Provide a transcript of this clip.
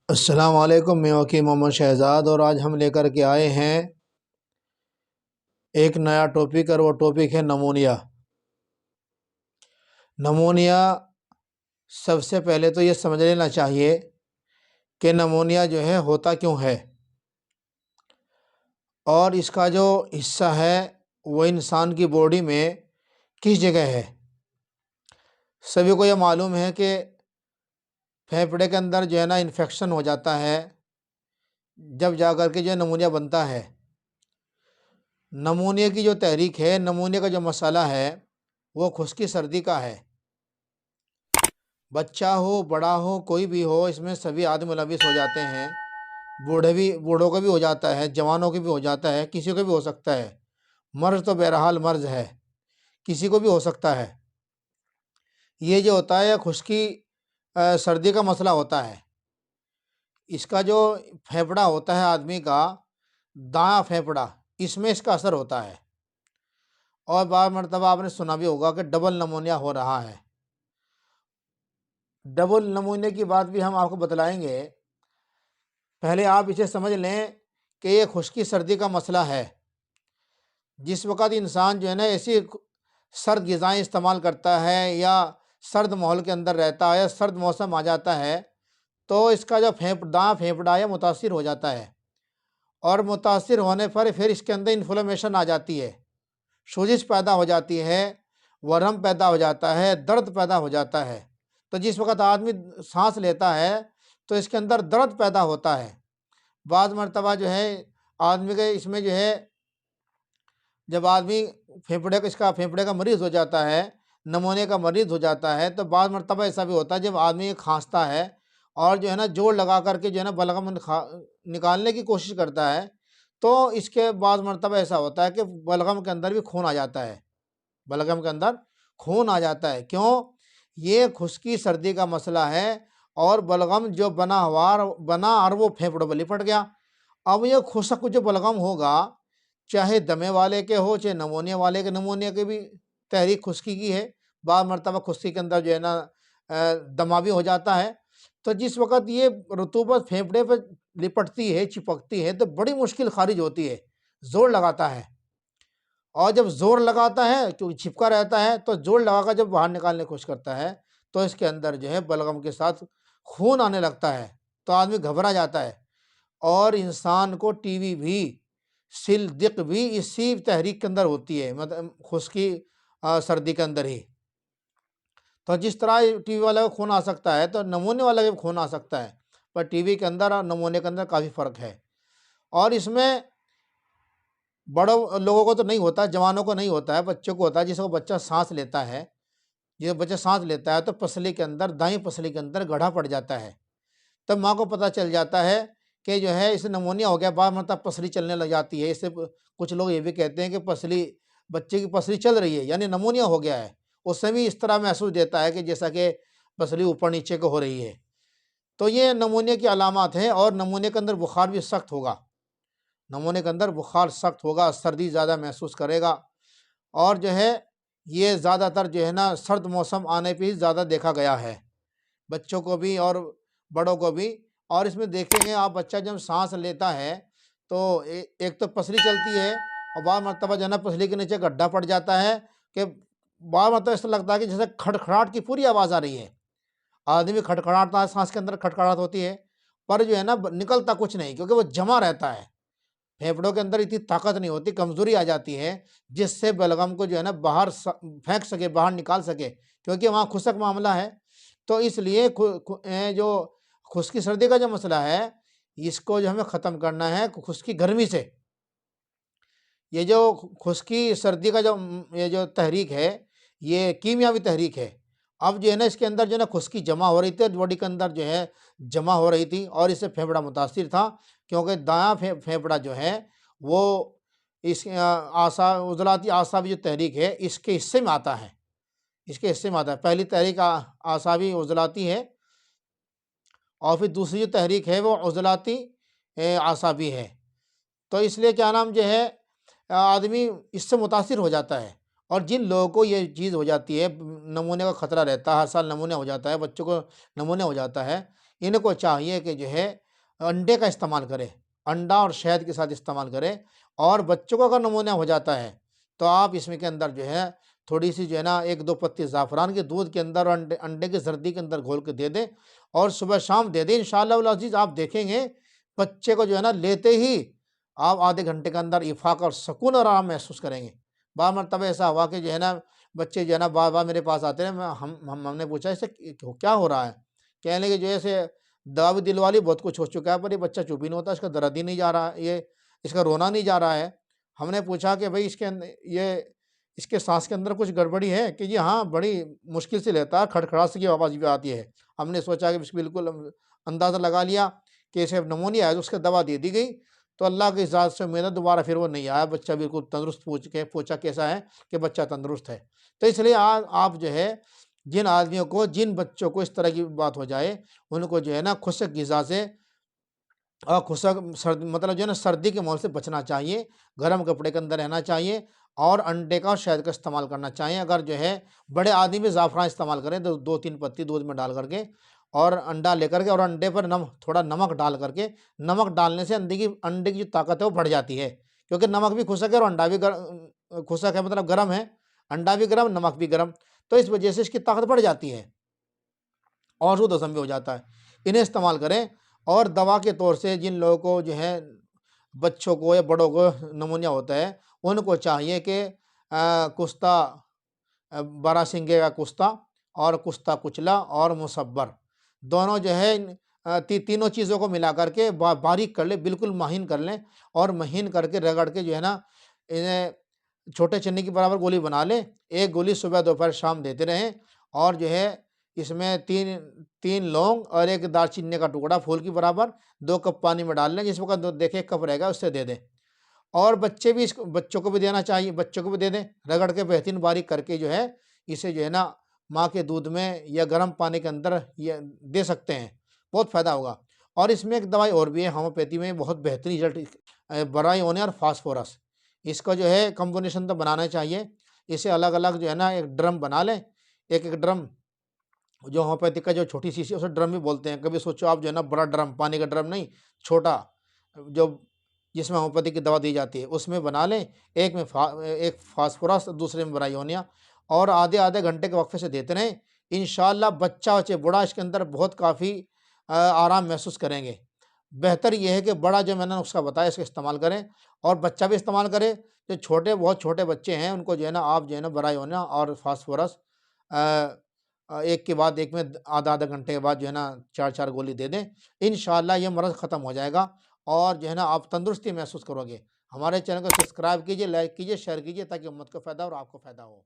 अस्सलाम वालेकुम। मैं वकील मोहम्मद शहज़ाद और आज हम लेकर के आए हैं एक नया टॉपिक और वो टॉपिक है नमूनिया। नमूनिया सबसे पहले तो ये समझ लेना चाहिए कि नमूनिया जो है होता क्यों है और इसका जो हिस्सा है वो इंसान की बॉडी में किस जगह है। सभी को ये मालूम है कि फेफड़े के अंदर जो है ना इन्फेक्शन हो जाता है, जब जा कर के जो है नमूनिया बनता है। नमूनिया की जो तहरीक है, नमूनिया का जो मसाला है वो खुश्की सर्दी का है। बच्चा हो बड़ा हो कोई भी हो, इसमें सभी आदमी मुलविस हो जाते हैं। बूढ़ों को भी हो जाता है, जवानों को भी हो जाता है, किसी को भी हो सकता है। मर्ज तो बहरहाल मर्ज है, किसी को भी हो सकता है। ये जो होता है खुश्की सर्दी का मसला होता है। इसका जो फेफड़ा होता है आदमी का, दायां फेफड़ा, इसमें इसका असर होता है। और बार मरतबा आपने सुना भी होगा कि डबल नमूनिया हो रहा है। डबल नमूने की बात भी हम आपको बतलाएंगे। पहले आप इसे समझ लें कि ये खुश्की सर्दी का मसला है। जिस वक़्त इंसान जो है ना ऐसी सर्द ग़िज़ाएँ इस्तेमाल करता है या सर्द माहौल के अंदर रहता है या सर्द मौसम आ जाता है, तो इसका जो दायां फेफड़ा है मुतासिर हो जाता है। और मुतासिर होने पर फिर इसके अंदर इन्फ्लेमेशन आ जाती है, सोजिश पैदा हो जाती है, वरम पैदा हो जाता है, दर्द पैदा हो जाता है। तो जिस वक़्त आदमी सांस लेता है तो इसके अंदर दर्द पैदा होता है। बाज़ मरतबा जो है आदमी के इसमें जो है, जब आदमी फेफड़े का मरीज़ हो जाता है, नमूने का मरीज़ हो जाता है, तो बाज़ मरतबा ऐसा भी होता है जब आदमी खांसता है और जो है ना जोर लगा करके जो है ना बलगम निकालने की कोशिश करता है, तो इसके बाज़ मरतबा ऐसा होता है कि बलगम के अंदर भी खून आ जाता है। बलगम के अंदर खून आ जाता है। क्यों? ये खुश्की सर्दी का मसला है और बलगम जो बना और वो फेफड़ों पे लिपट गया। अब ये खुश्क जो बलगम होगा, चाहे दमे वाले के हो चाहे नमूनिया वाले के, नमूनिया की भी तहरीक खुश्की की है। बाद मरतबा खुश्की के अंदर जो है ना दमा भी हो जाता है। तो जिस वक़्त ये रतूबत फेफड़े पे लिपटती है, चिपकती है, तो बड़ी मुश्किल ख़ारिज होती है, ज़ोर लगाता है। और जब ज़ोर लगाता है, क्योंकि चिपका रहता है, तो ज़ोर लगाकर जब बाहर निकालने की कोशिश करता है, तो इसके अंदर जो है बलगम के साथ खून आने लगता है, तो आदमी घबरा जाता है। और इंसान को टीबी भी, सिल दिक भी इसी तहरीक के अंदर होती है, मतलब खुश्की सर्दी के अंदर ही। तो जिस तरह टीबी वाले को खून आ सकता है, तो नमूने वाले को भी खून आ सकता है, पर टीबी के अंदर और नमूने के अंदर काफ़ी फ़र्क है। और इसमें बड़ों लोगों को तो नहीं होता, जवानों को नहीं होता है, बच्चों को होता है। जिसको बच्चा सांस लेता है, जब बच्चा सांस लेता है तो पसली के अंदर, दाईं पसली के अंदर गड्ढा पड़ जाता है। तब माँ को पता चल जाता है कि जो है इसे नमूनिया हो गया। बाद मतलब पसली चलने लग जाती है। इससे कुछ लोग ये भी कहते हैं कि बच्चे की पसली चल रही है, यानी नमूनिया हो गया है। उससे भी इस तरह महसूस देता है कि जैसा कि पसली ऊपर नीचे को हो रही है। तो ये नमूनिया की अलामात हैं। और नमूने के अंदर बुखार भी सख्त होगा, नमूने के अंदर बुखार सख्त होगा, सर्दी ज़्यादा महसूस करेगा। और जो है ये ज़्यादातर जो है ना सर्द मौसम आने पे ही ज़्यादा देखा गया है, बच्चों को भी और बड़ों को भी। और इसमें देखेंगे आप, बच्चा जब सांस लेता है तो एक तो पसली चलती है और बाद मरतबा जो है ना पसली के नीचे गड्ढा पड़ जाता है कि बाद मतलब ऐसा लगता है कि जैसे खड़खड़ाहट की पूरी आवाज़ आ रही है। आदमी खड़खड़ाता है, सांस के अंदर खड़खड़ाहट होती है, पर जो है ना निकलता कुछ नहीं, क्योंकि वो जमा रहता है। फेफड़ों के अंदर इतनी ताकत नहीं होती, कमज़ोरी आ जाती है, जिससे बलगम को जो है ना बाहर फेंक सके, बाहर निकाल सके, क्योंकि वहाँ खुशक मामला है। तो इसलिए जो खुश्की सर्दी का जो मसला है, इसको जो हमें ख़त्म करना है खुश्की गर्मी से। ये जो खुश्की सर्दी का जो ये जो तहरीक है, ये कीमियावी तहरीक है। अब जो है ना इसके अंदर जो है ना खुश्की जमा हो रही थी, बॉडी के अंदर जो है जमा हो रही थी और इससे फेफड़ा मुतासिर था, क्योंकि दायां फेफड़ा जो है वो इस उजलाती आसाबी जो तहरीक है इसके हिस्से में आता है, इसके हिस्से में आता है। पहली तहरीक आसाबी उजलाती है और फिर दूसरी जो तहरीक है वो उजलाती आसाबी है। तो इसलिए क्या नाम जो है आदमी इससे मुतासिर हो जाता है। और जिन लोगों को ये चीज़ हो जाती है, नमूने का ख़तरा रहता है, हर साल नमूने हो जाता है, बच्चों को नमूने हो जाता है, इनको चाहिए कि जो है अंडे का इस्तेमाल करें, अंडा और शहद के साथ इस्तेमाल करें। और बच्चों को अगर नमूनिया हो जाता है तो आप इसमें के अंदर जो है थोड़ी-सी जो है ना 1-2 पत्ती ज़ाफ़रान के दूध के अंदर और अंडे की ज़र्दी के अंदर घोल के दे दें और सुबह-शाम दे दें। इंशाअल्लाह वल अज़ीज़ आप देखेंगे बच्चे को जो है ना लेते ही आप आधे घंटे के अंदर इफ़ाक़ और सुकून और आराम महसूस करेंगे। बार मरतबा ऐसा हुआ कि जो है ना बच्चे जो है ना बार-बार मेरे पास आते हैं, हमने पूछा इससे क्या हो रहा है? कहने लगे जो ऐसे दवा भी दिलवा ली, बहुत कुछ हो चुका है, पर ये बच्चा चुप ही नहीं होता, इसका दर्द ही नहीं जा रहा, ये इसका रोना नहीं जा रहा है। हमने पूछा कि भई इसके साँस के अंदर कुछ गड़बड़ी है? कि जी हाँ, बड़ी मुश्किल से लेता है, खड़खड़ाहट सी की आवाज़ भी आती है। हमने सोचा कि बिल्कुल अंदाज़ा लगा लिया कि इसे निमोनिया है, तो उसको दवा दे दी गई। तो अल्लाह की इजाज़त से उम्मीद है दोबारा फिर वो नहीं आया, बच्चा बिल्कुल तंदुरुस्त पूछा कैसा है? कि बच्चा तंदुरुस्त है। तो इसलिए आप जो है जिन आदमियों को, जिन बच्चों को इस तरह की बात हो जाए, उनको जो है ना खुश्क ग़िज़ा से खुशक सर्द मतलब जो है ना सर्दी के माहौल से बचना चाहिए, गर्म कपड़े के अंदर रहना चाहिए और अंडे का और शहद का इस्तेमाल करना चाहिए। अगर जो है बड़े आदमी भी ज़ाफ़रान इस्तेमाल करें तो 2-3 पत्ती दूध में डाल करके और अंडा लेकर के और अंडे पर थोड़ा नमक डाल करके, नमक डालने से अंडे की जो ताकत है वो बढ़ जाती है। क्योंकि नमक भी खुशक है और अंडा भी खुशक है, मतलब गर्म है, अंडा भी गर्म, नमक भी गर्म, तो इस वजह से इसकी ताकत बढ़ जाती है और सूद हज़म भी हो जाता है। इन्हें इस्तेमाल करें। और दवा के तौर से जिन लोगों को जो है बच्चों को या बड़ों को निमोनिया होता है, उनको चाहिए कि कुस्ता, बारहसिंगे का कुस्ता और कुस्ता कुचला और मुसब्बर, दोनों जो है तीनों चीज़ों को मिला करके बारीक कर लें, बिल्कुल महीन कर लें और महीन करके रगड़ के जो है ना इन्हें छोटे चने की बराबर गोली बना लें। एक गोली सुबह, दोपहर, शाम देते रहें और जो है इसमें 3 लौंग और 1 दालचीनी का टुकड़ा फूल की बराबर 2 कप पानी में डाल लें, जिस वक़्त देखें 1 कप रहेगा उससे दे दें। और बच्चों को भी देना चाहिए, बच्चों को भी दे दें, रगड़ के बेहतरीन बारीक करके जो है इसे जो है ना माँ के दूध में या गर्म पानी के अंदर ये दे सकते हैं, बहुत फ़ायदा होगा। और इसमें एक दवाई और भी है होम्योपैथी में, बहुत बेहतरीन रिज़ल्ट, बराइओनिया और फास्फोरस, इसका जो है कॉम्बिनेशन तो बनाना चाहिए। इसे अलग-अलग जो है ना एक ड्रम बना लें, एक-एक ड्रम, जो होम्योपैथिक का जो छोटी शीशी है उसे ड्रम भी बोलते हैं। कभी सोचो आप जो है ना बड़ा ड्रम, पानी का ड्रम नहीं, छोटा जो जिसमें होम्योपैथिक की दवा दी जाती है, उसमें बना लें। एक फास्फोरस, दूसरे में ब्रायोनिया और आधे-आधे घंटे के वक़्फ़े से देते रहें। इंशाअल्लाह बच्चा चाहे बूढ़ा इसके अंदर बहुत काफ़ी आराम महसूस करेंगे। बेहतर ये है कि बड़ा जो मैंने नुस्ख़ा बताया इसका इस्तेमाल करें और बच्चा भी इस्तेमाल करे। जो बहुत छोटे बच्चे हैं उनको जो है ना आप जो है ना ब्रायोनिया और फास्फोरस एक के बाद एक में आधा-आधा घंटे के बाद जो है ना 4-4 गोली दे दें। इंशाअल्लाह ये मर्ज़ ख़त्म हो जाएगा और जो है ना आप तंदुरुस्ती महसूस करोगे। हमारे चैनल को सब्सक्राइब कीजिए, लाइक कीजिए, शेयर कीजिए ताकि उम्मत को फ़ायदा और आपको फ़ायदा हो।